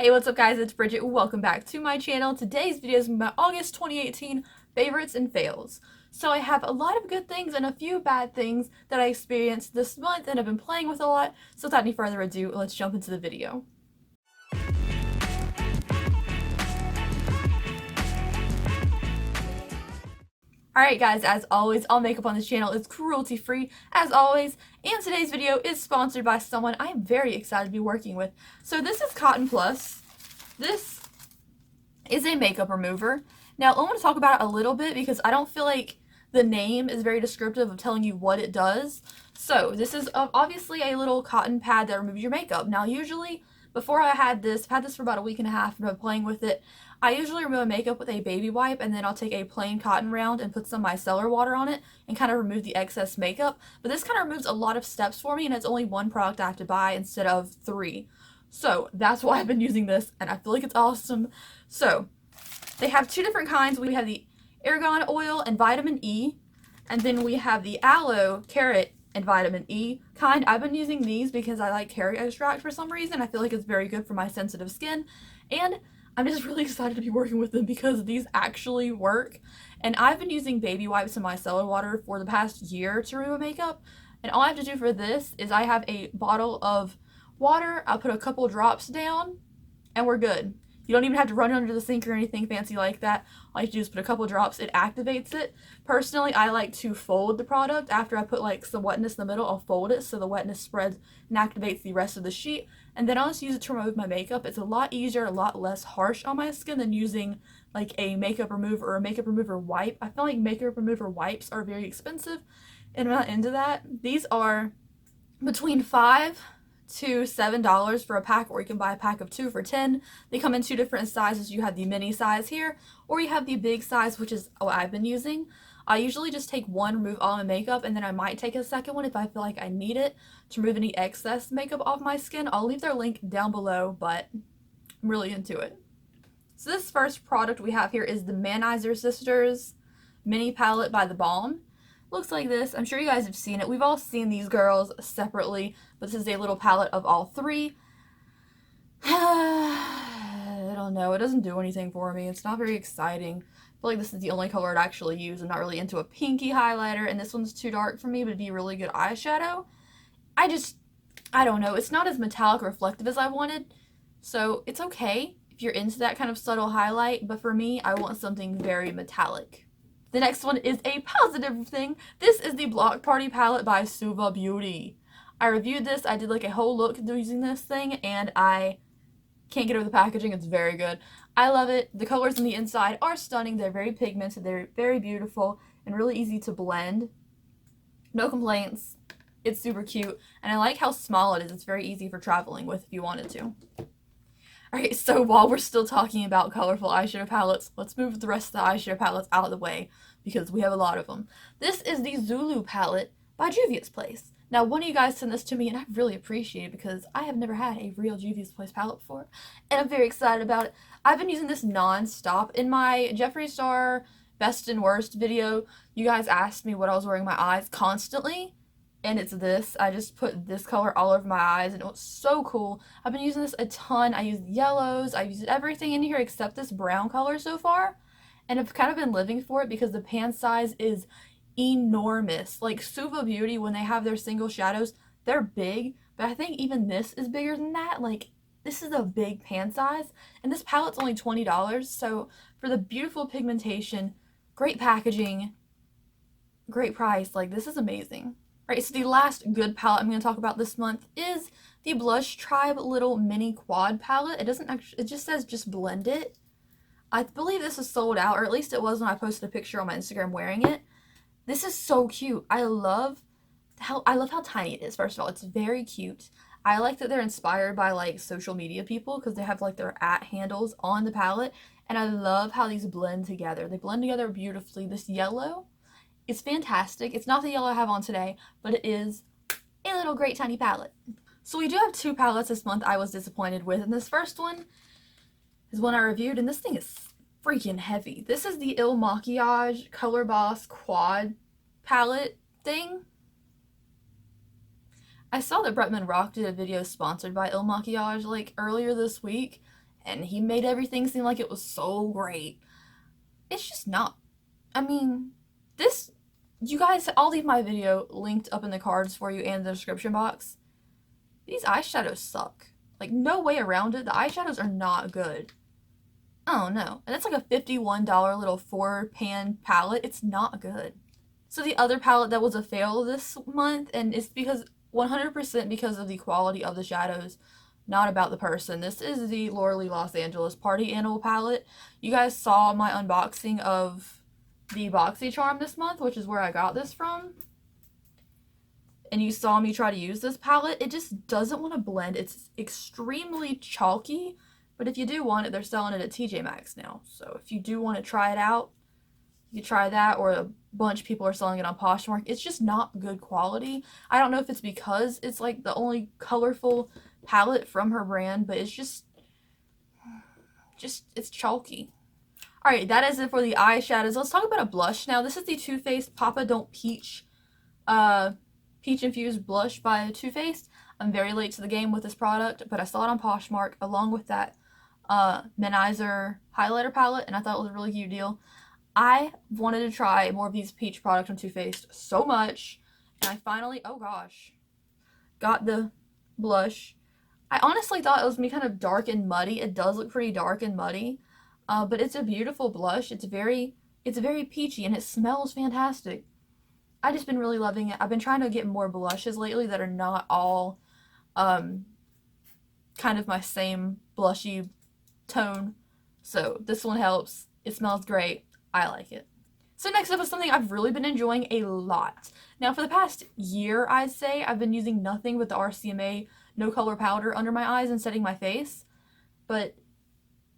Hey, what's up guys? It's Bridget. Welcome back to my channel. Today's video is my August 2018 favorites and fails. So I have a lot of good things and a few bad things that I experienced this month and have been playing with a lot. So without any further ado, let's jump into the video. Alright guys, as always, all makeup on this channel is cruelty-free, as always, and today's video is sponsored by someone I am very excited to be working with. So this is Cotton Plus. This is a makeup remover. Now, I want to talk about it a little bit because I don't feel like the name is very descriptive of telling you what it does. So this is obviously a little cotton pad that removes your makeup. Now, usually, before I've had this for about a week and a half and I've been playing with it, I usually remove my makeup with a baby wipe and then I'll take a plain cotton round and put some micellar water on it and kind of remove the excess makeup. But this kind of removes a lot of steps for me and it's only one product I have to buy instead of 3. So that's why I've been using this and I feel like it's awesome. So they have 2 different kinds. We have the argan oil and vitamin E, and then we have the aloe, carrot, and vitamin E kind. I've been using these because I like carrot extract for some reason. I feel like it's very good for my sensitive skin, and I'm just really excited to be working with them because these actually work. And I've been using baby wipes and micellar water for the past year to remove makeup, and all I have to do for this is I have a bottle of water, I'll put a couple drops down, and we're good. You don't even have to run it under the sink or anything fancy like that. All you have to do is put a couple drops, it activates it. Personally, I like to fold the product. After I put like some wetness in the middle, I'll fold it so the wetness spreads and activates the rest of the sheet. And then I'll just use it to remove my makeup. It's a lot easier, a lot less harsh on my skin than using like a makeup remover or a makeup remover wipe. I feel like makeup remover wipes are very expensive and I'm not into that. These are between $5 to $7 for a pack, or you can buy a pack of 2 for $10. They come in 2 different sizes. You have the mini size here, or you have the big size, which is what I've been using. I usually just take one, remove all my makeup, and then I might take a second one if I feel like I need it to remove any excess makeup off my skin. I'll leave their link down below, but I'm really into it. So this first product we have here is the Manizer Sisters Mini Palette by The Balm. Looks like this. I'm sure you guys have seen it. We've all seen these girls separately, but this is a little palette of all 3. I don't know. It doesn't do anything for me. It's not very exciting. I feel like this is the only color I'd actually use. I'm not really into a pinky highlighter, and this one's too dark for me, but it'd be a really good eyeshadow. I don't know. It's not as metallic reflective as I wanted, so it's okay if you're into that kind of subtle highlight, but for me, I want something very metallic. The next one is a positive thing. This is the Block Party palette by Suva Beauty. I reviewed this. I did like a whole look using this thing, and I can't get over the packaging. It's very good. I love it. The colors on the inside are stunning. They're very pigmented. They're very beautiful and really easy to blend. No complaints. It's super cute, and I like how small it is. It's very easy for traveling with if you wanted to. Alright, so while we're still talking about colorful eyeshadow palettes, let's move the rest of the eyeshadow palettes out of the way because we have a lot of them. This is the Zulu palette by Juvia's Place. Now, one of you guys sent this to me and I really appreciate it because I have never had a real Juvia's Place palette before and I'm very excited about it. I've been using this non-stop. In my Jeffree Star best and worst video, you guys asked me what I was wearing in my eyes constantly. And it's this. I just put this color all over my eyes and it was so cool. I've been using this a ton. I used yellows. I've used everything in here except this brown color so far. And I've kind of been living for it because the pan size is enormous. Like Suva Beauty, when they have their single shadows, they're big. But I think even this is bigger than that. Like, this is a big pan size. And this palette's only $20. So for the beautiful pigmentation, great packaging, great price, like this is amazing. Alright, so the last good palette I'm going to talk about this month is the Blush Tribe little mini quad palette. It doesn't actually, it just says just blend it. I believe this is sold out, or at least it was when I posted a picture on my Instagram wearing it. This is so cute. I love how tiny it is. First of all, it's very cute. I like that they're inspired by like social media people because they have like their @ handles on the palette, and I love how these blend together. They blend together beautifully. This yellow, it's fantastic. It's not the yellow I have on today, but it is a little great tiny palette. So we do have 2 palettes this month I was disappointed with, and this first one is one I reviewed, and this thing is freaking heavy. This is the Il Makiage Color Boss Quad palette thing. I saw that Bretman Rock did a video sponsored by Il Makiage like earlier this week, and he made everything seem like it was so great. It's just not. I mean, this, you guys, I'll leave my video linked up in the cards for you and the description box. These eyeshadows suck. Like, no way around it. The eyeshadows are not good. Oh no. And it's like a $51 little 4-pan palette. It's not good. So the other palette that was a fail this month, and it's because 100% because of the quality of the shadows, not about the person. This is the Laura Lee Los Angeles Party Animal palette. You guys saw my unboxing of the BoxyCharm this month, which is where I got this from. And you saw me try to use this palette. It just doesn't want to blend. It's extremely chalky, but if you do want it, they're selling it at TJ Maxx now. So if you do want to try it out, you try that, or a bunch of people are selling it on Poshmark. It's just not good quality. I don't know if it's because it's like the only colorful palette from her brand, but it's just it's chalky. Alright, that is it for the eyeshadows. Let's talk about a blush now. This is the Too Faced Papa Don't Peach Peach Infused Blush by Too Faced. I'm very late to the game with this product, but I saw it on Poshmark along with that Manizer highlighter palette, and I thought it was a really cute deal. I wanted to try more of these peach products from Too Faced so much, and I finally, oh gosh, got the blush. I honestly thought it was going to be kind of dark and muddy. It does look pretty dark and muddy, but it's a beautiful blush. It's very peachy, and it smells fantastic. I've just been really loving it. I've been trying to get more blushes lately that are not all kind of my same blushy tone. So this one helps. It smells great. I like it. So next up is something I've really been enjoying a lot. Now for the past year, I'd say, I've been using nothing but the RCMA No Color Powder under my eyes and setting my face. But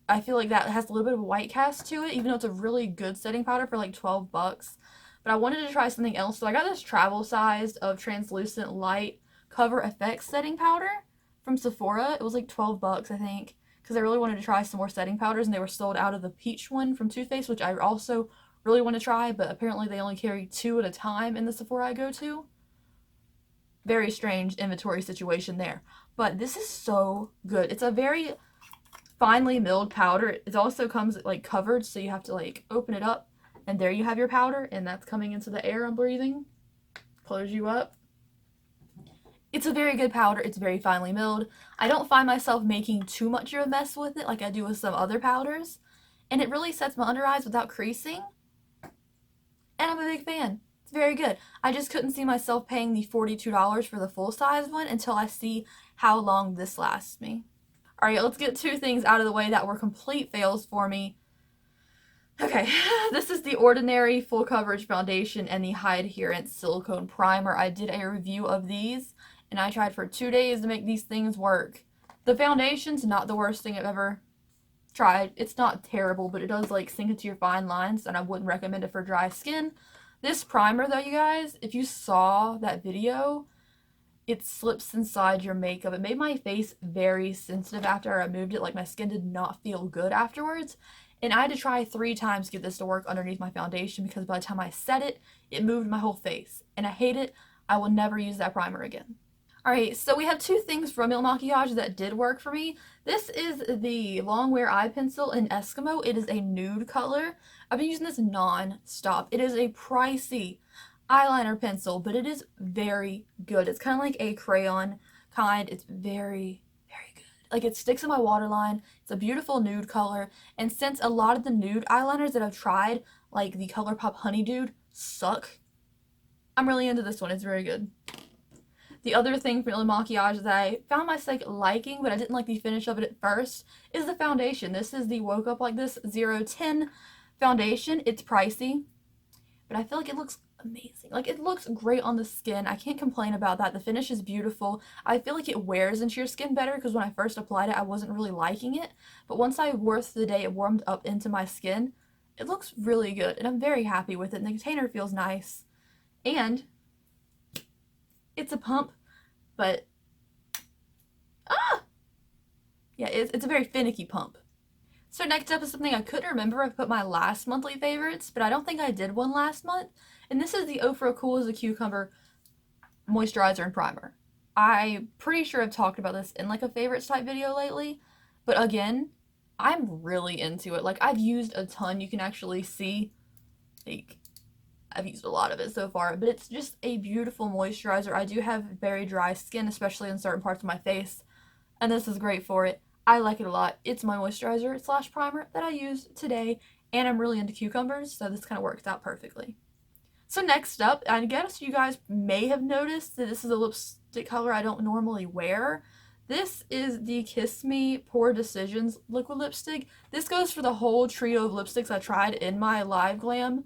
I feel like that has a little bit of a white cast to it, even though it's a really good setting powder for like 12 bucks. But I wanted to try something else, so I got this travel size of translucent light cover effects setting powder from Sephora. It was like 12 bucks, I think, because I really wanted to try some more setting powders, and they were sold out of the peach one from Too Faced, which I also really want to try, but apparently they only carry 2 at a time in the Sephora I go to. Very strange inventory situation there. But this is so good. It's a very finely milled powder. It also comes like covered, so you have to like open it up, and there you have your powder, and that's coming into the air I'm breathing. Close you up. It's a very good powder. It's very finely milled. I don't find myself making too much of a mess with it like I do with some other powders, and it really sets my under eyes without creasing, and I'm a big fan. It's very good. I just couldn't see myself paying the $42 for the full size one until I see how long this lasts me. Alright, let's get 2 things out of the way that were complete fails for me. Okay, this is the Ordinary Full Coverage Foundation and the High Adherence Silicone Primer. I did a review of these, and I tried for 2 days to make these things work. The foundation's not the worst thing I've ever tried. It's not terrible, but it does like sink into your fine lines, and I wouldn't recommend it for dry skin. This primer though, you guys, if you saw that video, it slips inside your makeup. It made my face very sensitive after I removed it. Like, my skin did not feel good afterwards. And I had to try 3 times to get this to work underneath my foundation, because by the time I set it, it moved my whole face. And I hate it. I will never use that primer again. Alright, so we have 2 things from Il Makiage that did work for me. This is the Longwear Eye Pencil in Eskimo. It is a nude color. I've been using this non-stop. It is a pricey eyeliner pencil, but it is very good. It's kind of like a crayon kind. It's very, very good. Like, it sticks in my waterline. It's a beautiful nude color. And since a lot of the nude eyeliners that I've tried, like the ColourPop Honey Dude, suck, I'm really into this one. It's very good. The other thing for Il Makiage that I found myself liking, but I didn't like the finish of it at first, is the foundation. This is the Woke Up Like This 010 foundation. It's pricey, but I feel like it looks amazing. Like, it looks great on the skin. I can't complain about that. The finish is beautiful. I feel like it wears into your skin better, because when I first applied it, I wasn't really liking it. But once I wore it through the day, it warmed up into my skin. It looks really good, and I'm very happy with it. And the container feels nice. And it's a pump, but yeah, it's a very finicky pump. So next up is something I couldn't remember if I put my last monthly favorites, but I don't think I did one last month. And this is the Ofra Cool as a Cucumber moisturizer and primer. I'm pretty sure I've talked about this in like a favorites type video lately, but again, I'm really into it. Like, I've used a ton. You can actually see, like, I've used a lot of it so far, but it's just a beautiful moisturizer. I do have very dry skin, especially in certain parts of my face, and this is great for it. I like it a lot. It's my moisturizer slash primer that I used today, and I'm really into cucumbers, so this kind of works out perfectly. So next up, I guess you guys may have noticed that this is a lipstick color I don't normally wear. This is the Kiss Me Pore Decisions liquid lipstick. This goes for the whole trio of lipsticks I tried in my LiveGlam,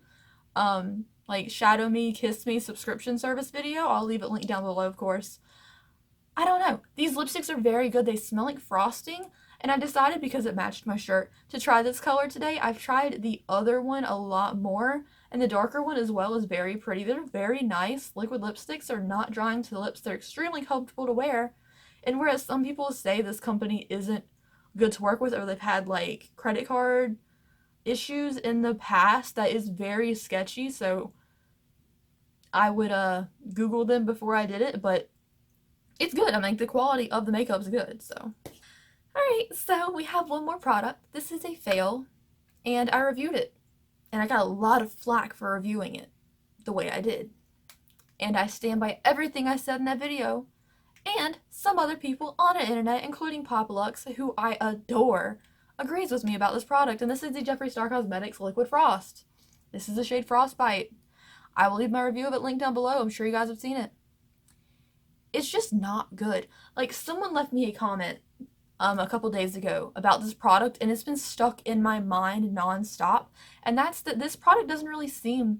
like Shadow Me, Kiss Me subscription service video. I'll leave it linked down below, of course. I don't know. These lipsticks are very good. They smell like frosting, and I decided because it matched my shirt to try this color today. I've tried the other one a lot more, and the darker one as well is very pretty. They're very nice. Liquid lipsticks are not drying to the lips. They're extremely comfortable to wear. And whereas some people say this company isn't good to work with, or they've had like credit card issues in the past, that is very sketchy. So I would Google them before I did it, but it's good. I mean, the quality of the makeup's good, so. Alright, so we have one more product. This is a fail, and I reviewed it. And I got a lot of flack for reviewing it the way I did. And I stand by everything I said in that video. And some other people on the internet, including Popalux, who I adore, agrees with me about this product. And this is the Jeffree Star Cosmetics Liquid Frost. This is the shade Frostbite. I will leave my review of it linked down below. I'm sure you guys have seen it. It's just not good. Like, someone left me a comment a couple days ago about this product, and it's been stuck in my mind non-stop. And that's that this product doesn't really seem,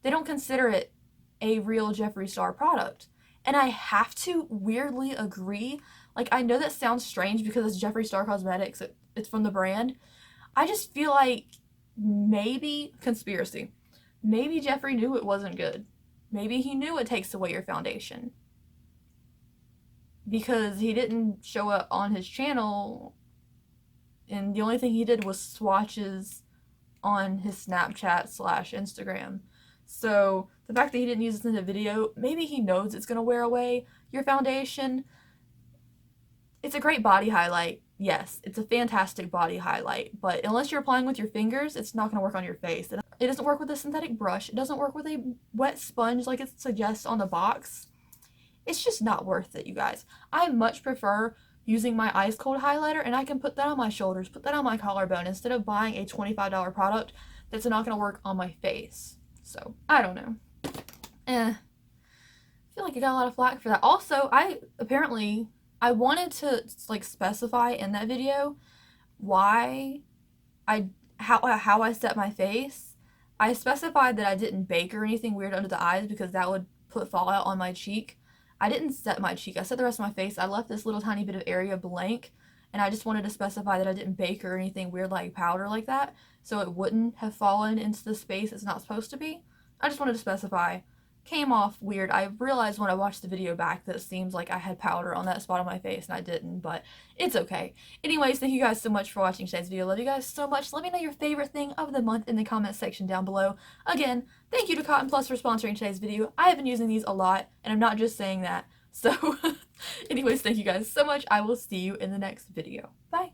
they don't consider it a real Jeffree Star product. And I have to weirdly agree. Like, I know that sounds strange because it's Jeffree Star Cosmetics. It's from the brand. I just feel like maybe, conspiracy, maybe Jeffree knew it wasn't good. Maybe he knew it takes away your foundation. Because he didn't show it on his channel, and the only thing he did was swatches on his Snapchat slash Instagram. So the fact that he didn't use this in the video, maybe he knows it's going to wear away your foundation. It's a great body highlight. Yes, it's a fantastic body highlight, but unless you're applying with your fingers, it's not going to work on your face. It doesn't work with a synthetic brush. It doesn't work with a wet sponge like it suggests on the box. It's just not worth it, you guys. I much prefer using my ice cold highlighter, and I can put that on my shoulders, put that on my collarbone, instead of buying a $25 product that's not going to work on my face. So, I don't know. I feel like I got a lot of flack for that. Also, I wanted to, like, specify in that video how I set my face. I specified that I didn't bake or anything weird under the eyes because that would put fallout on my cheek. I didn't set my cheek. I set the rest of my face. I left this little tiny bit of area blank, and I just wanted to specify that I didn't bake or anything weird like powder like that, so it wouldn't have fallen into the space it's not supposed to be. I just wanted to specify. Came off weird. I realized when I watched the video back that it seems like I had powder on that spot on my face, and I didn't, but it's okay. Anyways, thank you guys so much for watching today's video. Love you guys so much. Let me know your favorite thing of the month in the comment section down below. Again, thank you to Cotton Plus for sponsoring today's video. I have been using these a lot, and I'm not just saying that. So, anyways, thank you guys so much. I will see you in the next video. Bye!